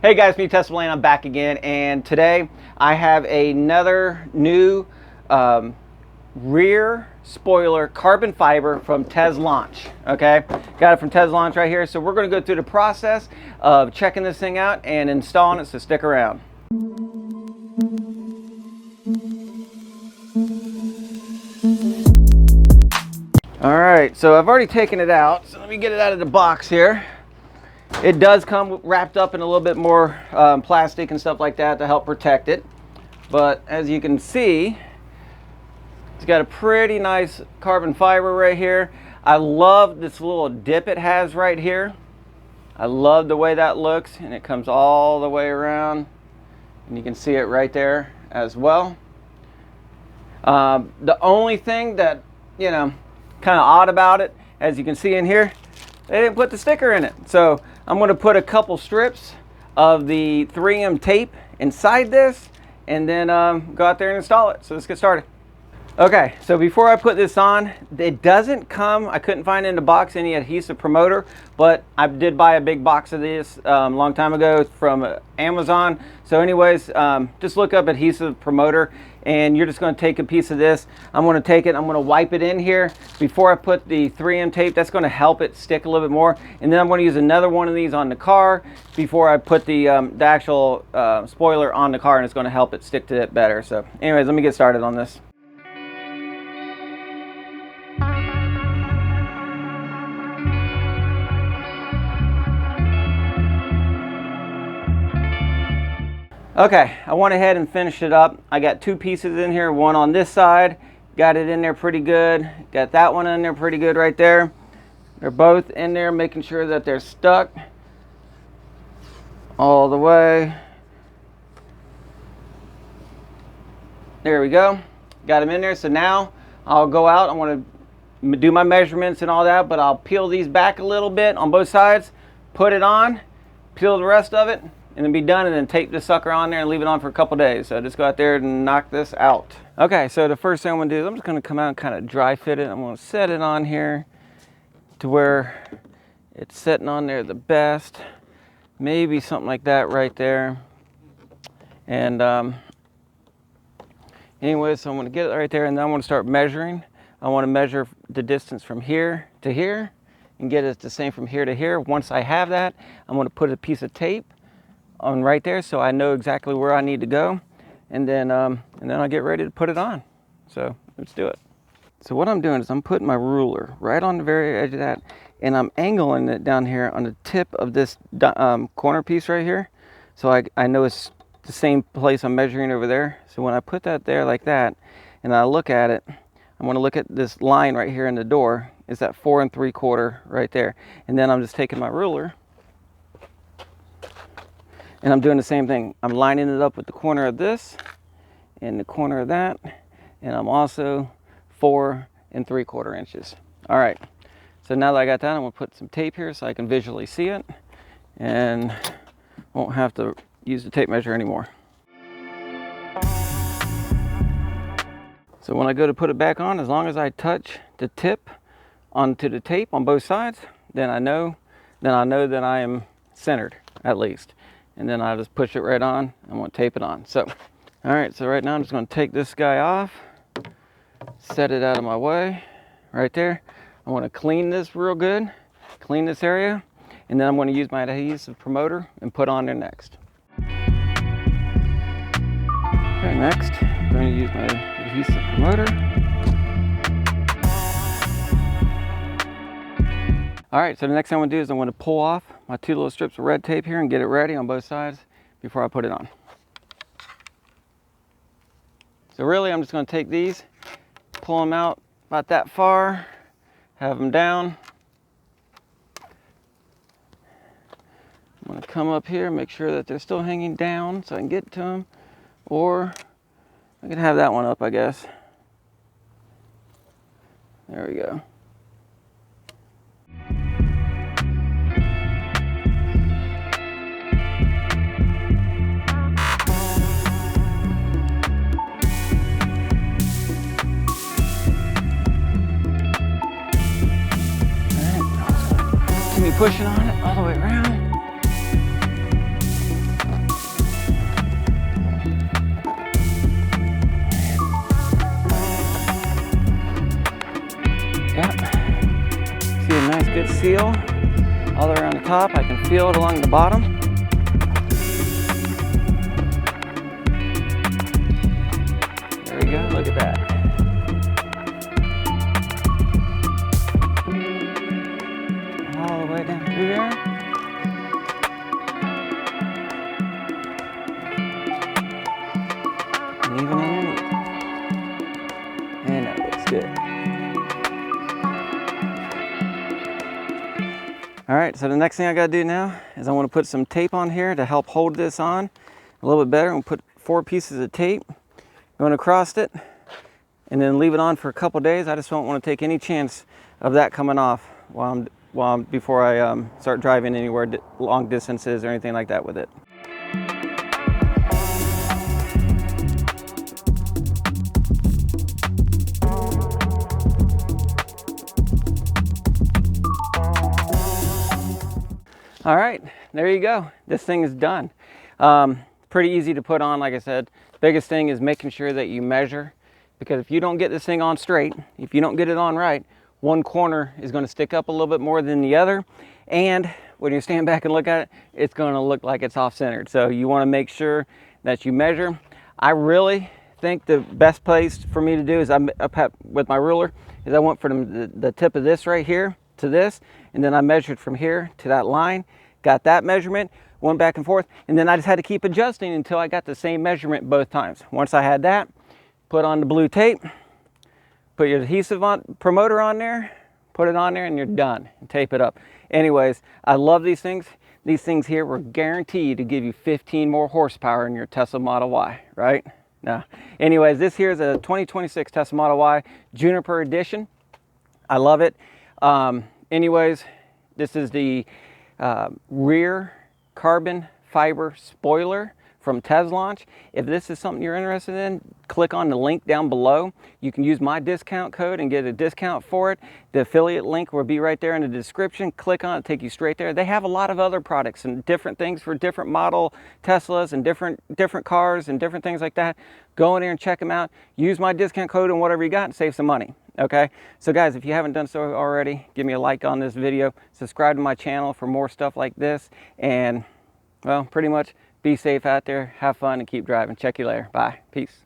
Hey guys, me Tesla Blaine, I'm back again, and today I have another new rear spoiler carbon fiber from Teslaunch. Okay, got it from Teslaunch right here. So we're going to go through the process of checking this thing out and installing it, so stick around. All right, so I've already taken it out, so let me get it out of the box here. It does come wrapped up in a little bit more plastic and stuff like that to help protect it. But as you can see, it's got a pretty nice carbon fiber right here. I love this little dip it has right here. I love the way that looks, and it comes all the way around. And you can see it right there as well. The only thing that, you know, kind of odd about it, as you can see in here, they didn't put the sticker in it. So I'm going to put a couple strips of the 3M tape inside this and then go out there and install it. So let's get started. Okay, so before I put this on, it doesn't come, I couldn't find in the box any adhesive promoter, but I did buy a big box of this a long time ago from Amazon. So anyways, just look up adhesive promoter, and you're just going to take a piece of this. I'm going to take it, I'm going to wipe it in here before I put the 3M tape. That's going to help it stick a little bit more. And then I'm going to use another one of these on the car before I put the actual spoiler on the car, and it's going to help it stick to it better. So anyways, let me get started on this. Okay, I went ahead and finished it up. I got two pieces in here, one on this side, got it in there pretty good. Got that one in there pretty good right there. They're both in there, making sure that they're stuck all the way. There we go. Got them in there. So now I'll go out. I want to do my measurements and all that, but I'll peel these back a little bit on both sides, put it on, peel the rest of it, and then be done, and then tape this sucker on there and leave it on for a couple days. So just go out there and knock this out. Okay, so the first thing I'm gonna do is I'm just gonna come out and kind of dry fit it. I'm gonna set it on here to where it's sitting on there the best. Maybe something like that right there. And anyway, so I'm gonna get it right there, and then I'm gonna start measuring. I wanna measure the distance from here to here and get it the same from here to here. Once I have that, I'm gonna put a piece of tape on right there so I know exactly where I need to go, and then I'll get ready to put it on. So let's do it. So what I'm doing is I'm putting my ruler right on the very edge of that, and I'm angling it down here on the tip of this corner piece right here, so I know it's the same place I'm measuring over there. So when I put that there like that, and I look at it, I'm going to look at this line right here in the door. Is that 4 3/4 right there? And then I'm just taking my ruler, and I'm doing the same thing. I'm lining it up with the corner of this and the corner of that. And I'm also 4 3/4 inches. All right. So now that I got that, I'm gonna put some tape here so I can visually see it and won't have to use the tape measure anymore. So when I go to put it back on, as long as I touch the tip onto the tape on both sides, then I know that I am centered at least. And then I'll just push it right on. I'm gonna tape it on. So, all right, so right now I'm just gonna take this guy off, set it out of my way, right there. I wanna clean this real good, clean this area, and then I'm gonna use my adhesive promoter and put on there next. Okay, next, I'm gonna use my adhesive promoter. All right, so the next thing I'm gonna do is I'm gonna pull off my two little strips of red tape here and get it ready on both sides before I put it on. So really, I'm just gonna take these, pull them out about that far, have them down. I'm gonna come up here, make sure that they're still hanging down so I can get to them, or I can have that one up, I guess. There we go. Pushing on it all the way around. seal all the way around the top. I can feel it along the bottom. There we go, look at that. All the way down through there. And even underneath. And that looks good. All right, so the next thing I gotta do now is I wanna put some tape on here to help hold this on a little bit better. I'm gonna put 4 pieces of tape going across it and then leave it on for a couple days. I just don't wanna take any chance of that coming off before I start driving anywhere long distances or anything like that with it. All right, there you go. This thing is done. Pretty easy to put on, like I said. Biggest thing is making sure that you measure, because if you don't get this thing on straight, if you don't get it on right, one corner is going to stick up a little bit more than the other, and when you stand back and look at it, it's going to look like it's off-centered. So you want to make sure that you measure. I really think the best place for me to do is with my ruler is I went from the tip of this right here to this, and then I measured from here to that line, got that measurement, went back and forth, and then I just had to keep adjusting until I got the same measurement both times. Once I had that, put on the blue tape, put your adhesive promoter on there, put it on there, and you're done. And tape it up. Anyways, I love these things. These things here were guaranteed to give you 15 more horsepower in your Tesla Model Y, right? Now, anyways, this here is a 2026 Tesla Model Y Juniper Edition. I love it. Anyways, this is the rear carbon fiber spoiler from Teslaunch. If this is something you're interested in, click on the link down below. You can use my discount code and get a discount for it. The affiliate link will be right there in the description. Click on it, take you straight there. They have a lot of other products and different things for different model Teslas and different cars and different things like that. Go in there and check them out. Use my discount code and whatever you got and save some money. Okay, so guys, if you haven't done so already, give me a like on this video, subscribe to my channel for more stuff like this, and well, pretty much be safe out there, have fun, and keep driving. Check you later. Bye. Peace.